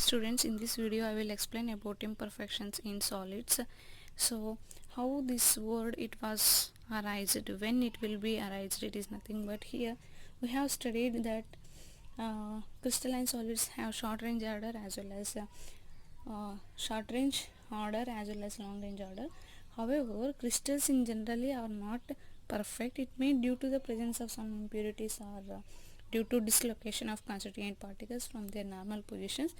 students, in this video I will explain about imperfections in solids. So how this word it was arised, when it will be arised, it is nothing but here we have studied that crystalline solids have short range order as well as short range order as well as long range order. However, crystals in generally are not perfect. It may due to the presence of some impurities or due to dislocation of constituent particles from their normal positions,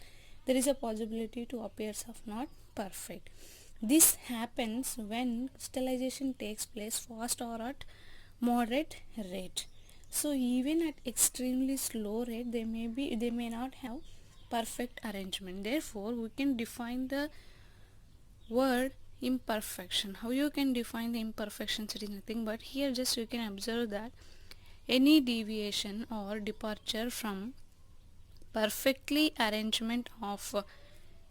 there is a possibility to appears of not perfect. This happens when crystallization takes place fast or at moderate rate. So even at extremely slow rate, they may not have perfect arrangement. Therefore, we can define the word imperfection. How you can define the imperfections? It is nothing but here just you can observe that any deviation or departure from perfectly arrangement of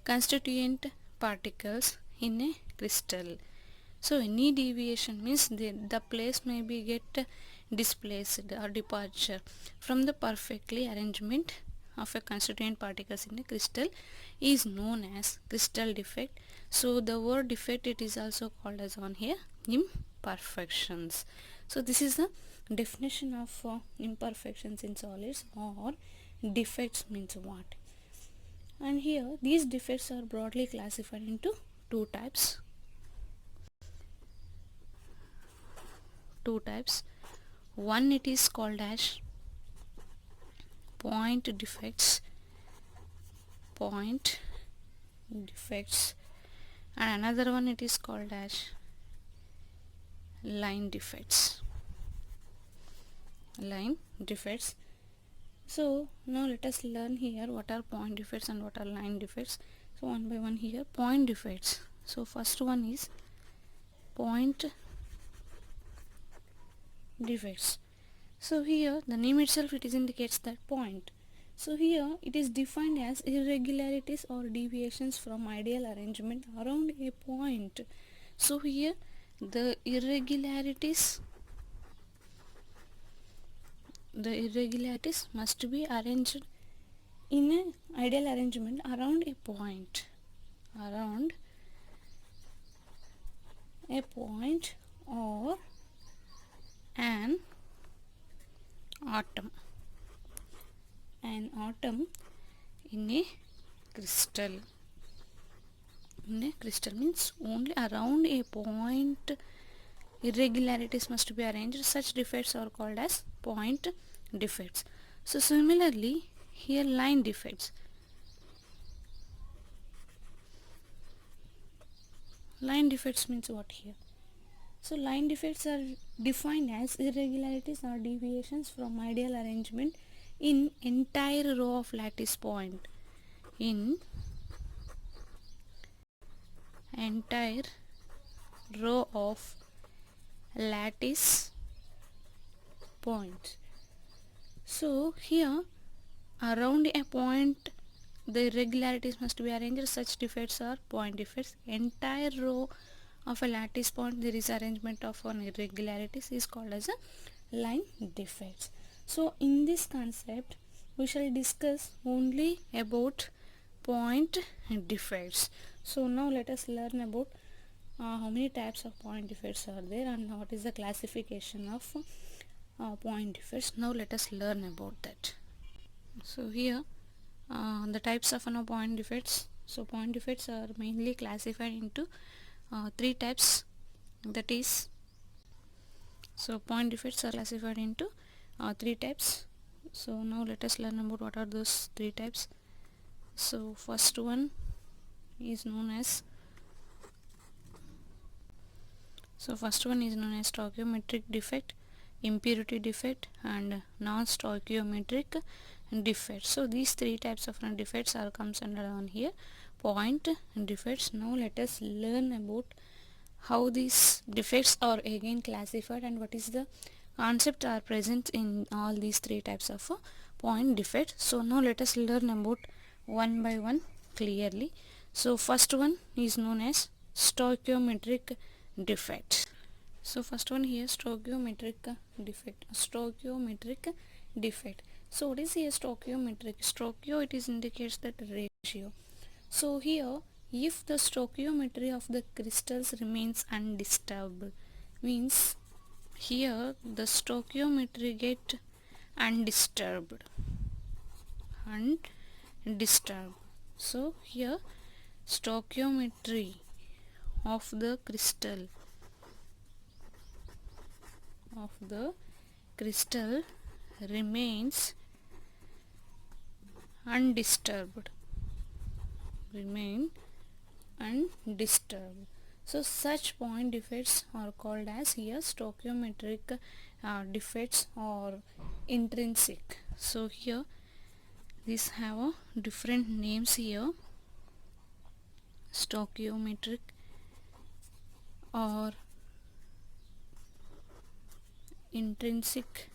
constituent particles in a crystal. So any deviation means the place may be get displaced or departure from the perfectly arrangement of a constituent particles in a crystal is known as crystal defect. So the word defect it is also called as on here imperfections. So this is the definition of imperfections in solids or defects means what. And here these defects are broadly classified into two types. One it is called as point defects and another one it is called as line defects. So now let us learn here what are point defects and what are line defects. So one by one here, point defects. So first one is point defects. So here the name itself it is indicates that point. So here it is defined as irregularities or deviations from ideal arrangement around a point. So here the irregularities must be arranged in an ideal arrangement around a point or an atom in a crystal. Means only around a point irregularities must be arranged. Such defects are called as point defects. So similarly here line defects. Line defects means what here? So line defects are defined as irregularities or deviations from ideal arrangement in entire row of lattice point. In entire row of lattice points. So here around a point the irregularities must be arranged. Such defects are point defects. Entire row of a lattice point there is arrangement of an irregularities is called as a line defects. So in this concept we shall discuss only about point defects. So now let us learn about how many types of point defects are there and what is the classification of point defects. Now let us learn about that. So here the types of point defects. So point defects are mainly classified into three types, that is, so point defects are classified into three types. So now let us learn about what are those three types. So first one is known as stoichiometric defect, impurity defect and non-stoichiometric defects. So these three types of defects are comes under on here point defects. Now let us learn about how these defects are again classified and what is the concept are present in all these three types of point defect. So now let us learn about one by one clearly. So first one is known as stoichiometric defect. So first one here, stoichiometric defect. So what is here stoichiometric? Stoichio it is indicates that ratio. So here, if the stoichiometry of the crystals remains undisturbed, means here the stoichiometry get undisturbed. So here stoichiometry of the crystal remains undisturbed. So such point defects are called as here stoichiometric defects or intrinsic. So here these have a different names here, stoichiometric or intrinsic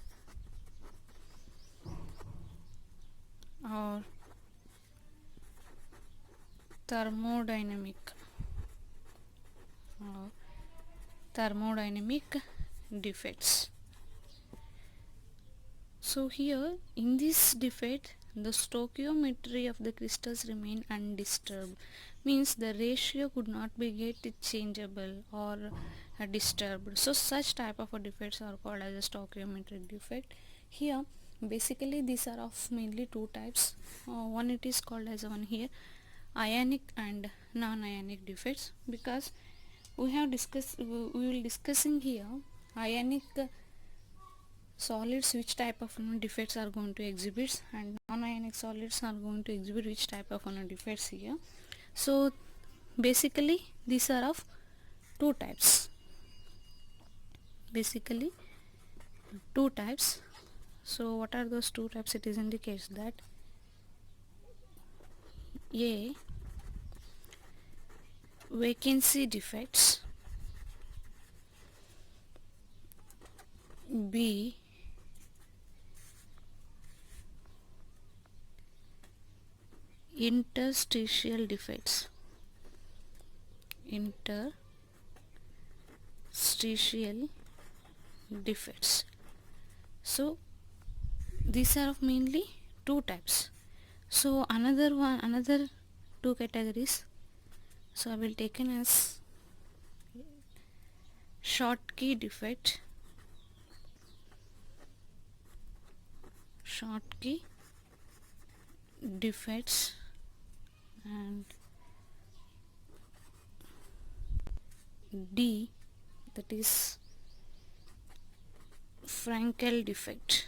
or thermodynamic defects. So here in this defect the stoichiometry of the crystals remain undisturbed, means the ratio could not be get changeable or disturbed. So such type of defects are called as a stoichiometric defect. Here basically these are of mainly two types. One it is called as one here ionic and non-ionic defects, because we will discussing here ionic solids which type of defects are going to exhibit, and non-ionic solids are going to exhibit which type of defects here. So basically these are of two types. So what are those two types? It is indicates that A, vacancy defects, B, interstitial defects. So these are of mainly two types. So another two categories, so I will taken as Schottky defects and D, that is Frankel defects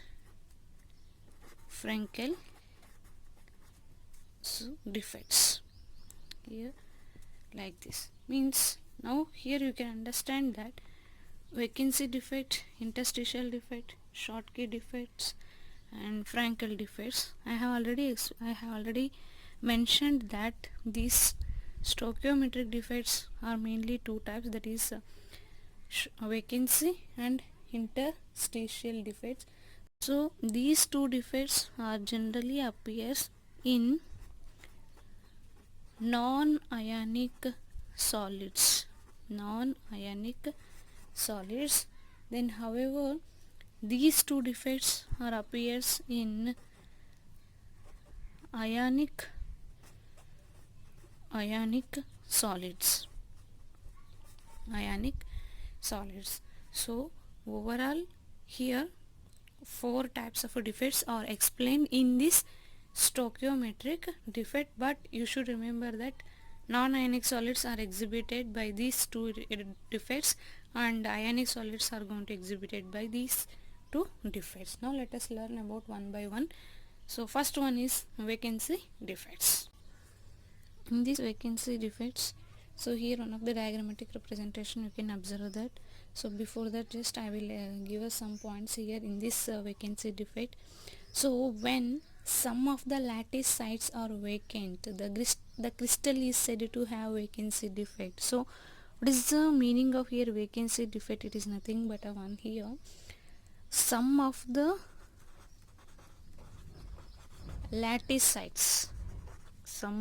here, like this. Means now here you can understand that vacancy defect, interstitial defect, Schottky defects and Frankel defects. I have already mentioned that these stoichiometric defects are mainly two types, that is vacancy and interstitial defects. So these two defects are generally appears in non-ionic solids. Then however these two defects are appears in ionic solids. So overall here four types of defects are explained in this stoichiometric defect, but you should remember that non-ionic solids are exhibited by these two defects and ionic solids are going to exhibited by these two defects. Now let us learn about one by one. So first one is vacancy defects. In these vacancy defects, so here one of the diagrammatic representation you can observe that. So before that just I will give us some points here in this vacancy defect. So when some of the lattice sites are vacant, the crystal is said to have vacancy defect. So what is the meaning of here vacancy defect? It is nothing but a one here, some of the lattice sites are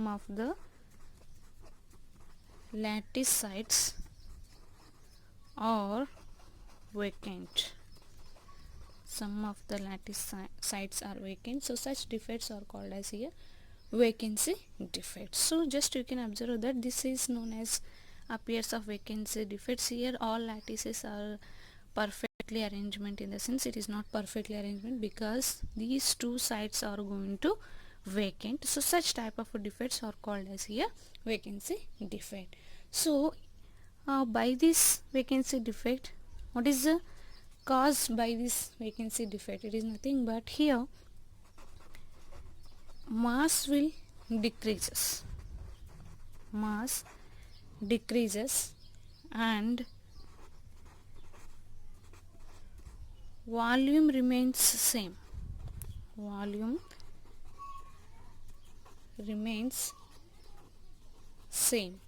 vacant. Some of the lattice sites are vacant. So such defects are called as here vacancy defect. So just you can observe that this is known as appears of vacancy defects. Here all lattices are perfectly arrangement, in the sense it is not perfectly arrangement because these two sides are going to vacant. So such type of defects are called as here vacancy defect. So by this vacancy defect, what is the cause by this vacancy defect? It is nothing but here mass will decreases, mass decreases and volume remains same, volume remains same.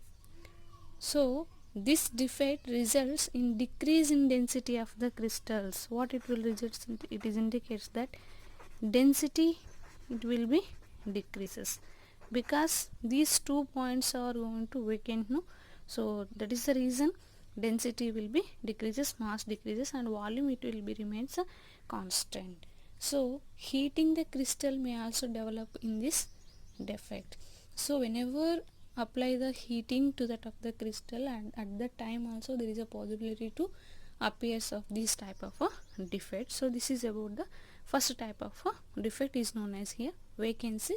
So this defect results in decrease in density of the crystals. What it will result in? It is indicates that density it will be decreases because these 2 points are going to vacant, no? So that is the reason density will be decreases, mass decreases, and volume it will be remains constant. So heating the crystal may also develop in this defect. So whenever apply the heating to that of the crystal, and at that time also there is a possibility to appears of this type of a defect. So this is about the first type of a defect is known as here vacancy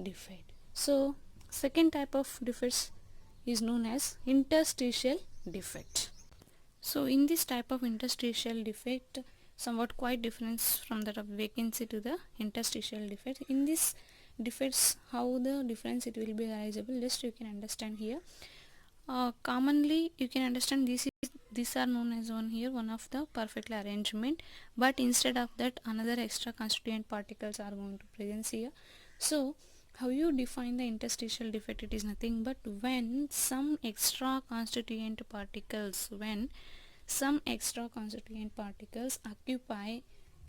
defect. So second type of defects is known as interstitial defect. So in this type of interstitial defect, somewhat quite difference from that of vacancy to the interstitial defect. In this defects, how the difference it will be realizable, just you can understand here. Commonly you can understand these are known as one of the perfectly arrangement, but instead of that another extra constituent particles are going to presence here. So how you define the interstitial defect? It is nothing but when some extra constituent particles occupy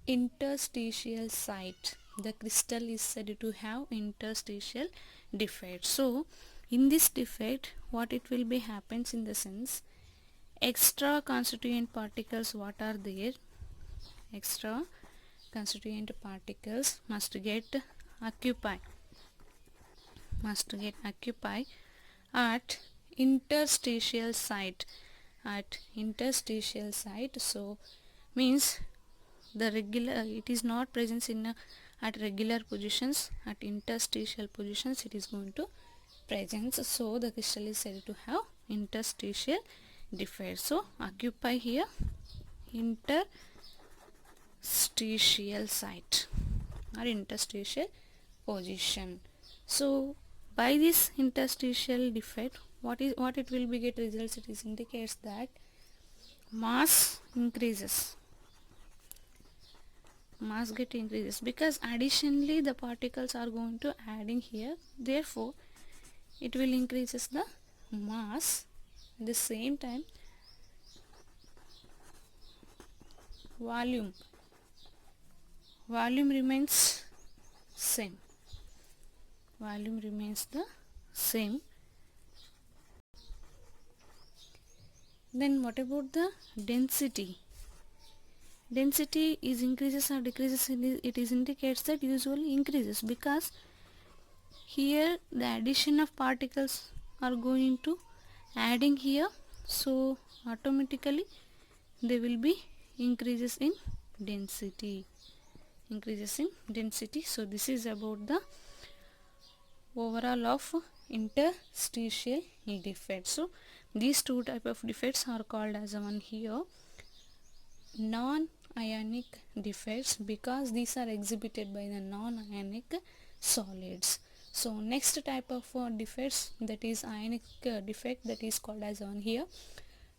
interstitial site, the crystal is said to have interstitial defect. So in this defect, what it will be happens in the sense, extra constituent particles what are there, extra constituent particles must get occupy at interstitial site, so means the regular it is not present in at regular positions, at interstitial positions it is going to presence. So the crystal is said to have interstitial defect. So occupy here interstitial site or interstitial position. So by this interstitial defect, what it will be get results, it is indicates that mass increases, mass get increases because additionally the particles are going to adding here, therefore it will increases the mass. At the same time volume remains same, volume remains the same. Then what about the density? Density is increases or decreases, it is indicates that usually increases because here the addition of particles are going to adding here, so automatically they will be increases in density, So this is about the overall of interstitial defects. So these two type of defects are called as one here non-ionic defects because these are exhibited by the non-ionic solids. So next type of defects, that is ionic defect, that is called as one here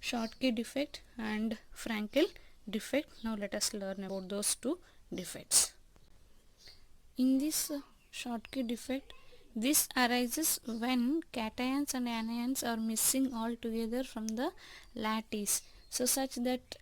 Schottky defect and Frankel defect. Now let us learn about those two defects. In this Schottky defect, this arises when cations and anions are missing altogether from the lattice, so such that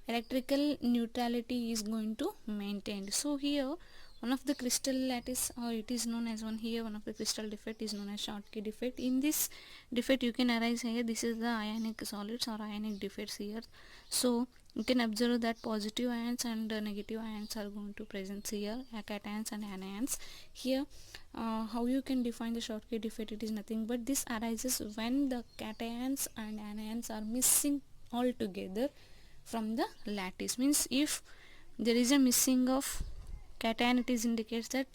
electrical neutrality is going to maintained. So here one of the crystal lattice, or it is known as one here one of the crystal defect is known as Schottky defect. In this defect you can arise here, this is the ionic solids or ionic defects here. So You can observe that positive ions and negative ions are going to present here, cations and anions. Here how you can define the Schottky defect? It is nothing but this arises when the cations and anions are missing altogether from the lattice. Means if there is a missing of cation, it is indicates that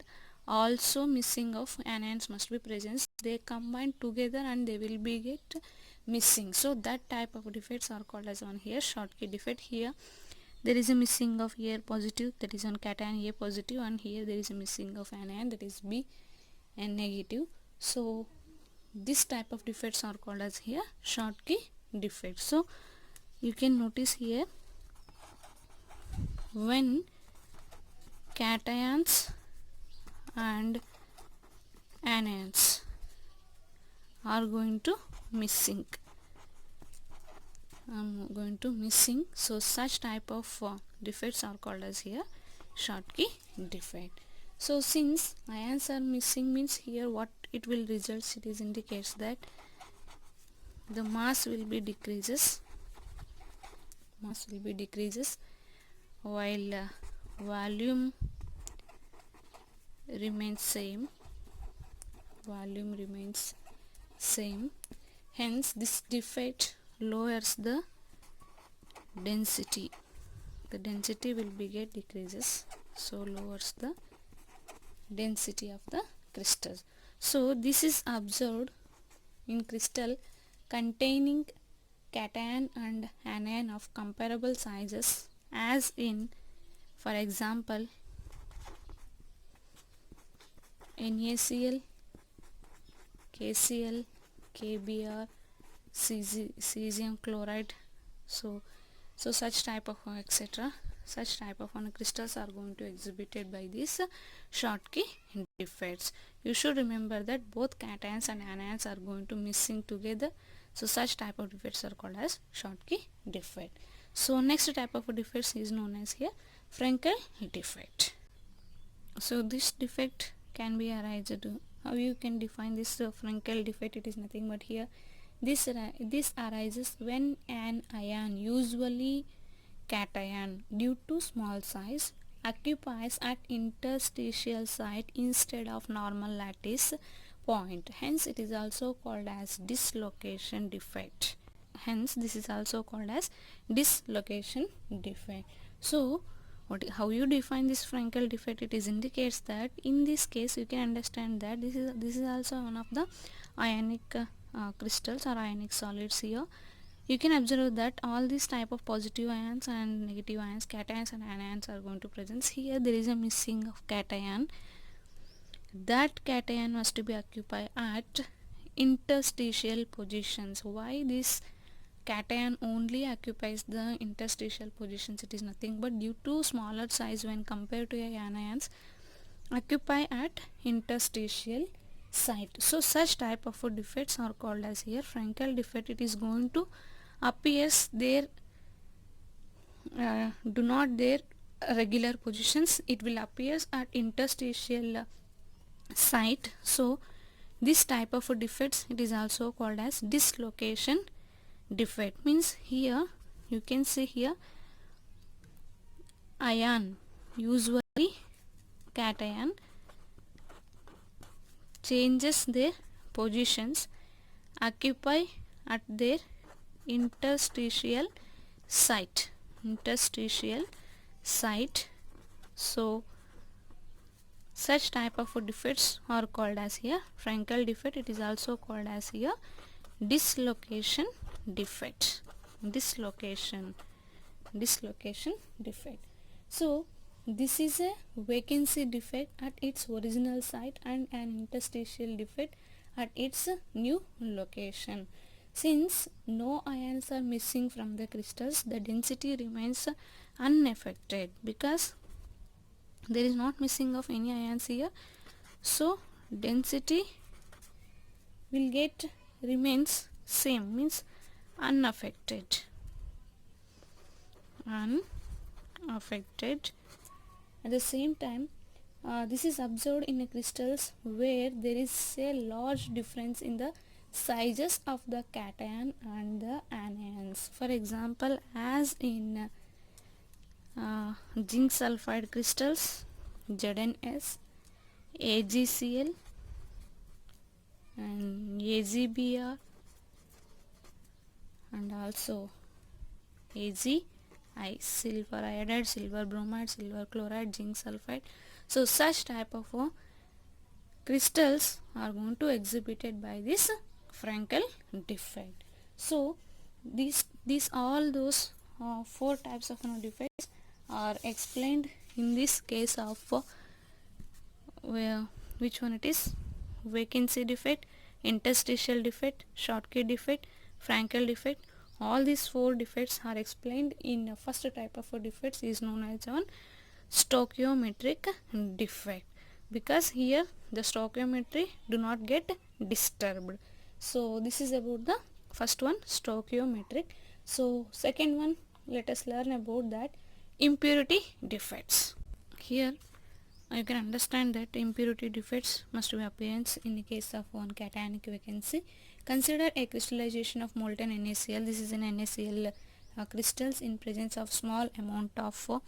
also missing of anions must be present. They combine together and they will be get missing. So that type of defects are called as on here Schottky defect. Here there is a missing of A positive, that is on cation A positive, and here there is a missing of anion, that is B and negative. So this type of defects are called as here Schottky defect. So you can notice here when cations and anions are going to missing, so such type of defects are called as here Schottky defect. So since ions are missing, means here what it will result, it is indicates that the mass will be decreases while volume remains same. Hence this defect lowers the density. The density will be get decreases, so lowers the density of the crystals. So this is observed in crystal containing cation and anion of comparable sizes, as in, for example, NaCl, KCl, KBr, cesium chloride. So such type of etc. Such type of crystals are going to exhibited by these Schottky defects. You should remember that both cations and anions are going to missing together. So such type of defects are called as Schottky defect. So next type of defects is known as here Frenkel defect. So this defect can be arised. How you can define this Frenkel defect? It is nothing but here this arises when an ion, usually cation, due to small size, occupies at interstitial site instead of normal lattice point. Hence it is also called as dislocation defect. So how you define this Frenkel defect? It is indicates that in this case you can understand that this is also one of the ionic crystals or ionic solids. Here you can observe that all these type of positive ions and negative ions, cations and anions are going to present. Here there is a missing of cation. That cation must be occupied at interstitial positions. Why this cation only occupies the interstitial positions? It is nothing but due to smaller size when compared to anions occupy at interstitial site. So such type of defects are called as here Frenkel defect. It is going to appears there do not their regular positions, it will appears at interstitial site. So this type of defects, it is also called as dislocation defect. Means here you can see here ion, usually cation, changes their positions, occupy at their interstitial site. So such type of defects are called as here Frenkel defect. It is also called as here dislocation defect. Dislocation defect. So this is a vacancy defect at its original site and an interstitial defect at its new location. Since no ions are missing from the crystals, the density remains unaffected because there is not missing of any ions here. So density will get remains same, means unaffected. At the same time, this is observed in crystals where there is a large difference in the sizes of the cation and the anions. For example, as in zinc sulfide crystals, ZnS, AgCl and AgBr and also AgI, silver iodide, silver bromide, silver chloride, zinc sulfide. So such type of crystals are going to exhibited by this Frankel defect. So these all those four types of defects are explained in this case of which one it is, vacancy defect, interstitial defect, Schottky defect, Frankel defect. All these four defects are explained in first type of defects is known as one stoichiometric defect, because here the stoichiometry do not get disturbed. So this is about the first one, stoichiometric. So second one, let us learn about that impurity defects. Here you can understand that impurity defects must be appearance in the case of one cationic vacancy. Consider a crystallization of molten NaCl. This is an NaCl crystals in presence of small amount of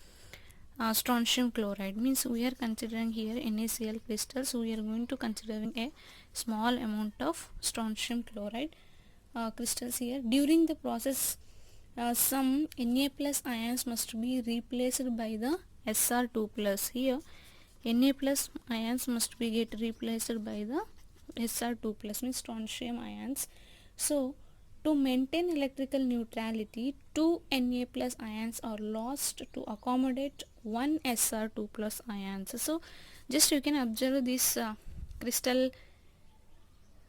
strontium chloride. Means we are considering here NaCl crystals. We are going to considering a small amount of strontium chloride crystals here. During the process, some Na plus ions must be replaced by the Sr2 plus. Here Na plus ions must be get replaced by the Sr2 plus, means strontium ions. So to maintain electrical neutrality, 2 Na plus ions are lost to accommodate 1 Sr2 plus ions. So just you can observe this crystal,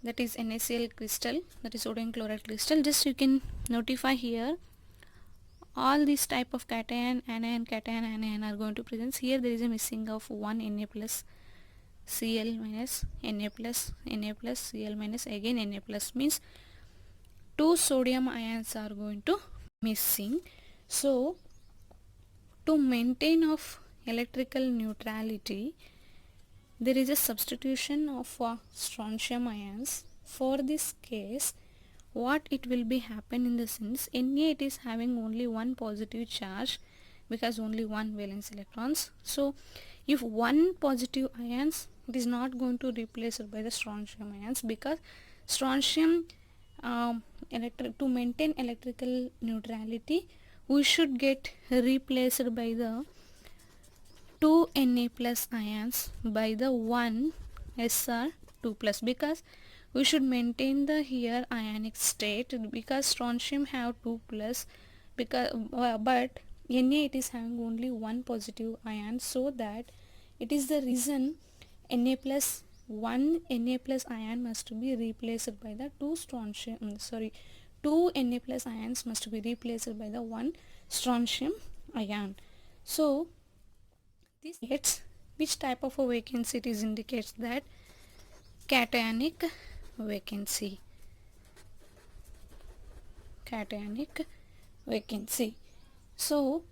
that is NaCl crystal, that is sodium chloride crystal. Just you can notify here all these type of cation, anion, cation, anion are going to present. Here there is a missing of 1 Na plus Cl minus Na plus Cl minus again Na plus, means 2 sodium ions are going to missing. So to maintain of electrical neutrality, there is a substitution of strontium ions. For this case, what it will be happen in the sense, Na it is having only one positive charge because only one valence electrons. So if one positive ions, it is not going to replace it by the strontium ions, because strontium to maintain electrical neutrality, we should get replaced by the 2 Na plus ions by the 1 Sr2 plus, because we should maintain the here ionic state, because strontium have 2 plus, because but Na it is having only one positive ion, so that it is the reason Na plus 1 Na plus ion must be replaced by the 2 Na plus ions must be replaced by the 1 strontium ion. So this indicates which type of a vacancy it is, indicates that cationic vacancy. Cationic vacancy. So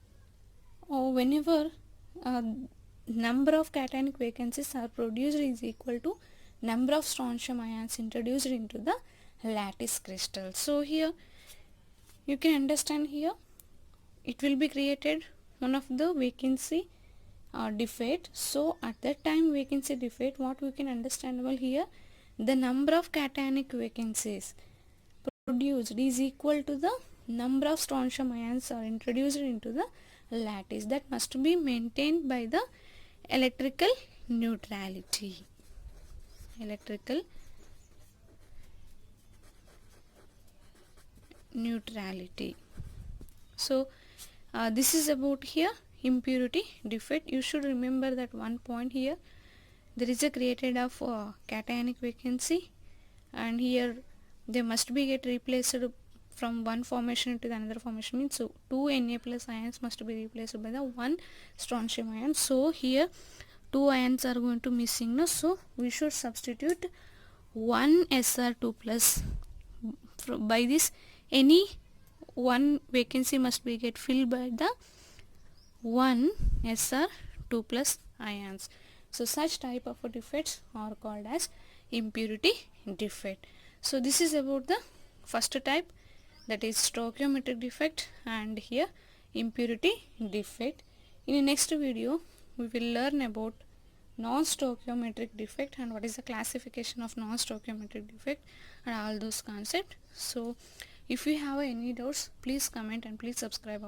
whenever number of cationic vacancies are produced is equal to number of strontium ions introduced into the lattice crystal. So here you can understand, here it will be created one of the vacancy defect. So at that time vacancy defect, what we can understandable here, the number of cationic vacancies produced is equal to the number of strontium ions are introduced into the lattice. That must be maintained by the electrical neutrality. Electrical neutrality. So this is about here impurity defect. You should remember that one point here, there is a created of cationic vacancy, and here they must be get replaced from one formation to the another formation, means so 2 Na plus ions must be replaced by the 1 strontium ion. So here 2 ions are going to missing, no? So we should substitute 1 Sr2 plus. By this, any one vacancy must be get filled by the 1 Sr2 plus ions. So such type of defects are called as impurity defect. So this is about the first type, that is stoichiometric defect, and here impurity defect. In the next video we will learn about non-stoichiometric defect and what is the classification of non-stoichiometric defect and all those concepts. So if you have any doubts, please comment and please subscribe.